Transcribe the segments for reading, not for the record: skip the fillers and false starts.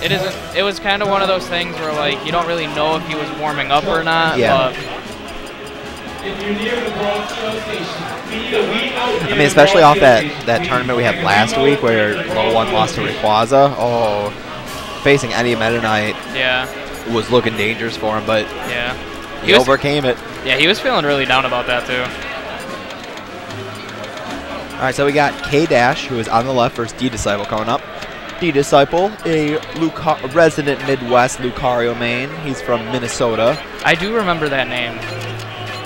It isn't. It was kind of one of those things where like you don't really know if he was warming up or not. Yeah. But I mean, especially off that tournament we had last week where Low 1 lost to Rayquaza. Oh, facing any Meta Knight was looking dangerous for him, but he overcame it. Yeah, he was feeling really down about that too. All right, so we got Kdash, who is on the left versus D-Disciple coming up. D-Disciple, a resident Midwest Lucario main. He's from Minnesota. I do remember that name.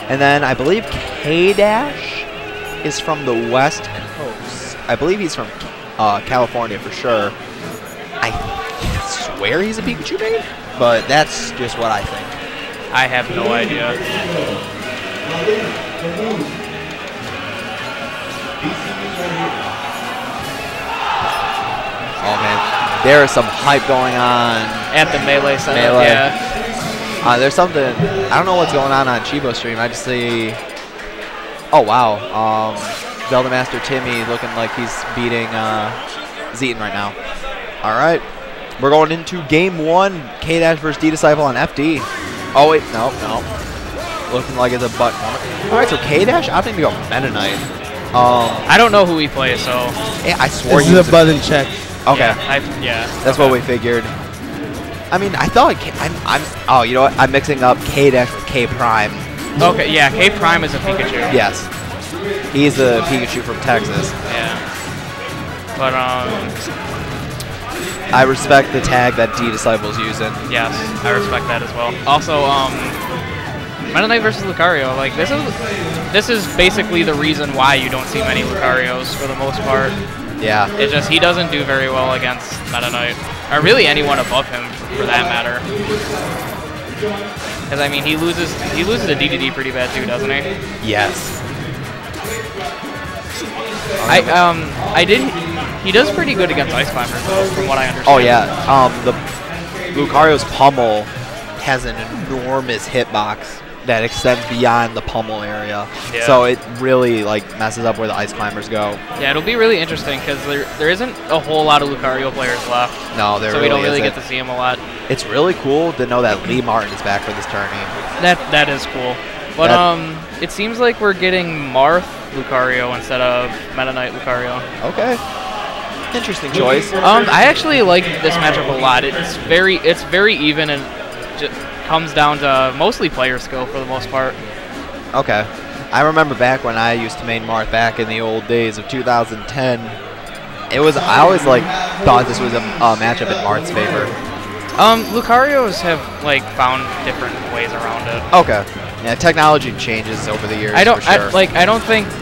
And then I believe Kdash is from the West Coast. I believe he's from California for sure. I swear he's a Pikachu main, but that's just what I think. I have no idea. Oh man, there is some hype going on at the Melee Center. Yeah. There's something, I don't know what's going on Chibo stream. I just see, oh wow, Zelda Master Timmy looking like he's beating Zeton right now. All right, we're going into game 1, Kdash versus D-Disciple on FD. Oh wait, no. Looking like it's a butt moment. All right, so Kdash opting to go Meta Knight. I don't know who he plays, so. Yeah, I swore he was a button check. Okay. That's what we figured. I mean, I thought oh, you know what? I'm mixing up Kdash with K Prime. Okay, yeah, K Prime is a Pikachu. Yes. He's a Pikachu from Texas. Yeah. But I respect the tag that D-Disciple's using. Yes, I respect that as well. Also, Meta Knight versus Lucario, like this is basically the reason why you don't see many Lucarios for the most part. Yeah. It's just he doesn't do very well against Meta Knight, or really anyone above him for that matter. Because I mean, he loses to DDD pretty bad too, doesn't he? Yes. He does pretty good against Ice Climbers though, from what I understand. Oh yeah. The Lucario's pummel has an enormous hitbox that extends beyond the pummel area. Yeah. So it really like messes up where the Ice Climbers go. Yeah, it'll be really interesting because there isn't a whole lot of Lucario players left. No, there so really we don't really isn't. get to see him a lot. It's really cool to know that Lee Martin is back for this tourney. That is cool. But it seems like we're getting Marth Lucario instead of Meta Knight Lucario. Okay. Interesting choice. I actually like this matchup a lot. It's very even and just comes down to mostly player skill for the most part. Okay. I remember back when I used to main Marth back in the old days of 2010. I always like thought this was a matchup in Marth's favor. Lucarios have like found different ways around it. Okay. Yeah, technology changes over the years. I don't think sure.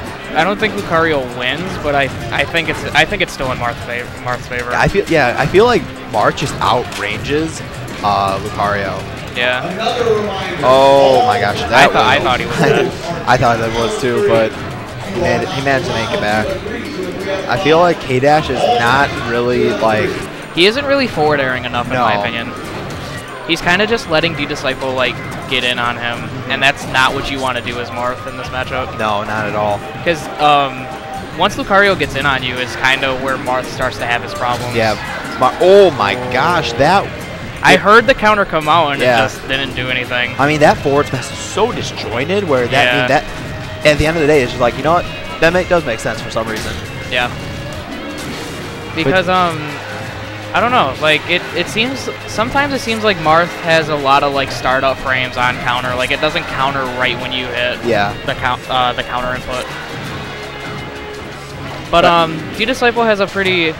Lucario wins, but I think it's still in Marth's favor. I feel like Marth just outranges Lucario. Yeah. Oh my gosh, I thought he was dead. I thought that was too, but he managed to make it back. I feel like Kdash is not really like. He isn't really forward airing enough in my opinion. He's kind of just letting D-Disciple like get in on him, and that's not what you want to do as Marth in this matchup. No, not at all. Because once Lucario gets in on you is kind of where Marth starts to have his problems. Yeah. Oh my gosh, that. I heard the counter come out and it just didn't do anything. I mean, that forward smash is so disjointed where that at the end of the day, it's just like, you know what? That does make sense for some reason. Yeah. Because, I don't know, like, sometimes it seems like Marth has a lot of, like, startup frames on counter. Like, it doesn't counter right when you hit the counter input. But D-Disciple has a pretty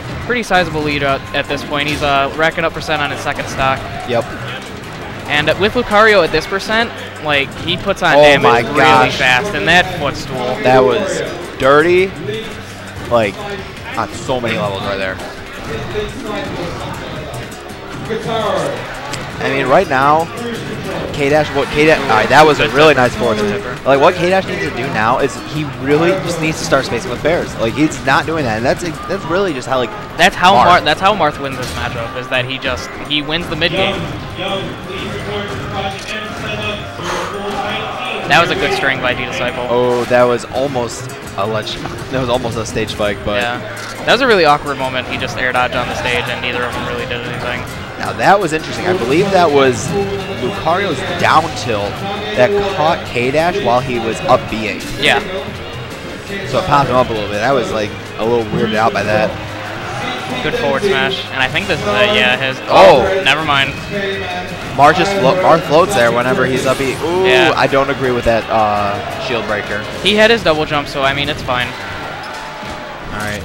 sizable lead at this point. He's racking up percent on his second stock. Yep. And with Lucario at this percent, like, he puts on damage really fast. And that footstool. That was dirty, like, on so many levels right there. I mean, right now, Kdash, alright, that was a really nice forward smash. Like, what Kdash needs to do now is he really just needs to start spacing with bears. Like, he's not doing that, and that's really just how, like, that's how Marth wins this matchup, is that he wins the mid game. That was a good string by D-Disciple. Oh, that was almost a stage spike, but yeah, that was a really awkward moment. He just air dodged on the stage, and neither of them really did anything. Now that was interesting. I believe that was Lucario's down tilt that caught Kdash while he was up B'ing. Yeah. So it popped him up a little bit. I was like a little weirded out by that. Good forward smash. And I think this is yeah, his. Oh. Never mind. Marth floats there whenever he's up B. Ooh, yeah. I don't agree with that shield breaker. He had his double jump, so I mean, it's fine. All right.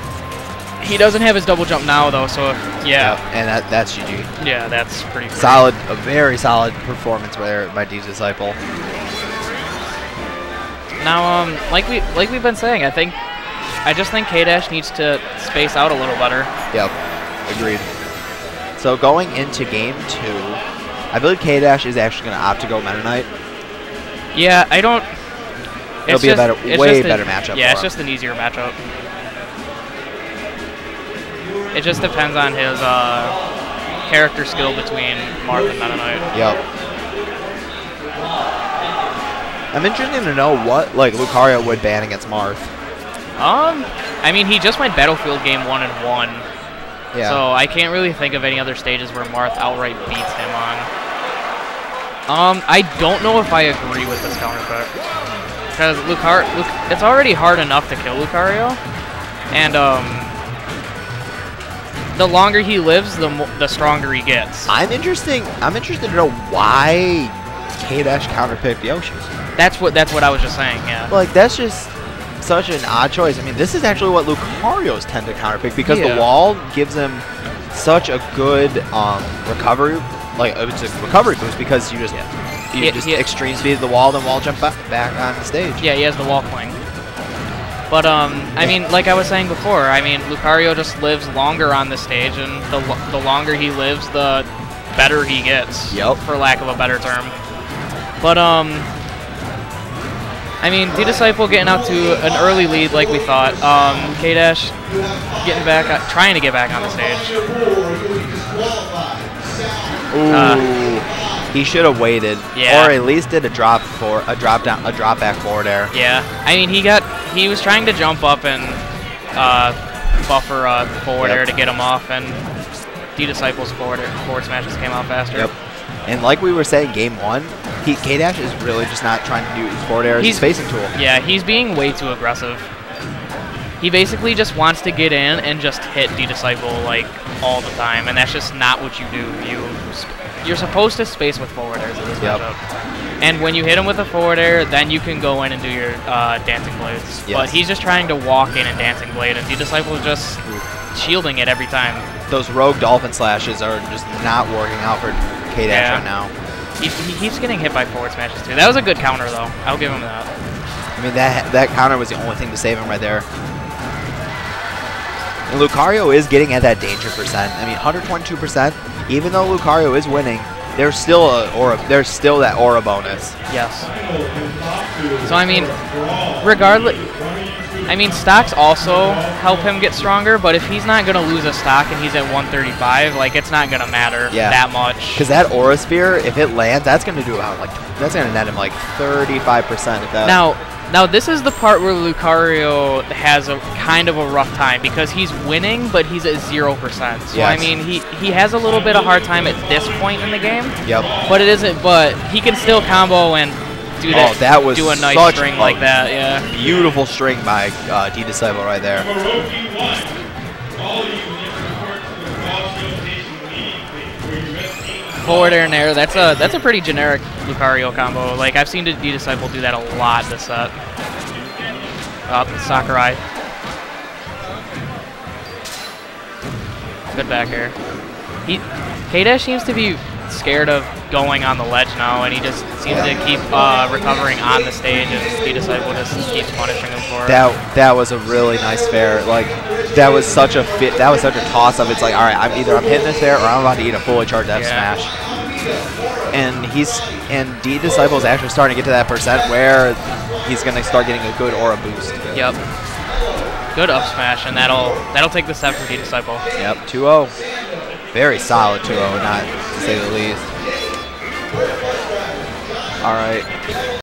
He doesn't have his double jump now, though, so yeah. Yep, and that's GG. Yeah, that's pretty great. Solid, a very solid performance there by D-Disciple. Now, like we've been saying, I just think Kdash needs to space out a little better. Yep, agreed. So going into game 2, I believe Kdash is actually going to opt to go Meta Knight. Yeah, I don't. It'll be a better, way better matchup. Yeah, it's just an easier matchup. It just depends on his character skill between Marth and Meta Knight. Yep. I'm interested to know what Lucario would ban against Marth. I mean, he just went Battlefield game 1 and 1. Yeah. So I can't really think of any other stages where Marth outright beats him on. I don't know if I agree with this counter pick. Because it's already hard enough to kill Lucario, and the longer he lives, the stronger he gets. I'm interested to know why Kdash counterpicked Yoshi's. That's what I was just saying. Yeah. Like that's just such an odd choice. I mean, this is actually what Lucarios tend to counterpick because the wall gives him such a good recovery. Like it's a recovery boost because you just extreme speed the wall, then wall jump back on the stage. Yeah, he has the wall cling. But, I mean, like I was saying before, I mean, Lucario just lives longer on the stage, and the longer he lives, the better he gets, for lack of a better term. But, I mean, D-Disciple getting out to an early lead like we thought. Kdash getting back, trying to get back on the stage. Ooh. He should have waited, yeah. Or at least did a drop back forward air. Yeah, I mean he was trying to jump up and buffer forward air to get him off, and D-Disciple's forward smashes came out faster. Yep. And like we were saying, game 1, Kdash is really just not trying to do his forward air as a spacing tool. Yeah, he's being way too aggressive. He basically just wants to get in and just hit D-Disciple like all the time, and that's just not what you do. You're supposed to space with forward airs in this matchup. And when you hit him with a forward air, then you can go in and do your dancing blades. Yes. But he's just trying to walk in and dancing blade, and D-Disciple is just shielding it every time. Those rogue dolphin slashes are just not working out for Kdash right now. He keeps getting hit by forward smashes too. That was a good counter though. I'll give him that. I mean that counter was the only thing to save him right there. And Lucario is getting at that danger percent. I mean, 122%. Even though Lucario is winning, there's still that aura bonus. Yes. So I mean, regardless, I mean stocks also help him get stronger. But if he's not gonna lose a stock and he's at 135, like it's not gonna matter that much. Because that aura sphere, if it lands, that's gonna do about that's gonna net him like 35%. If that. Now this is the part where Lucario has a kind of a rough time because he's winning, but he's at 0%. So I mean, he has a little bit of hard time at this point in the game. Yep. But it isn't. But he can still combo and do that. That was do a nice string like that. Yeah. Beautiful string by D-Disciple right there. Forward air and air. That's a pretty generic Lucario combo. Like I've seen D-Disciple do that a lot this set. Sakurai. Good back air. Kdash seems to be scared of going on the ledge now, and he just seems to keep recovering on the stage, and D-Disciple just keeps punishing him for it. That was a really nice fair. Like that was such a toss up. It's like, all right, I'm hitting this fair, or I'm about to eat a fully charged F smash. And D-Disciple is actually starting to get to that percent where he's gonna start getting a good aura boost. Yep. Good up smash, and that'll take the set for D-Disciple. Yep, 2-0. Very solid 2-0, not to say the least. All right.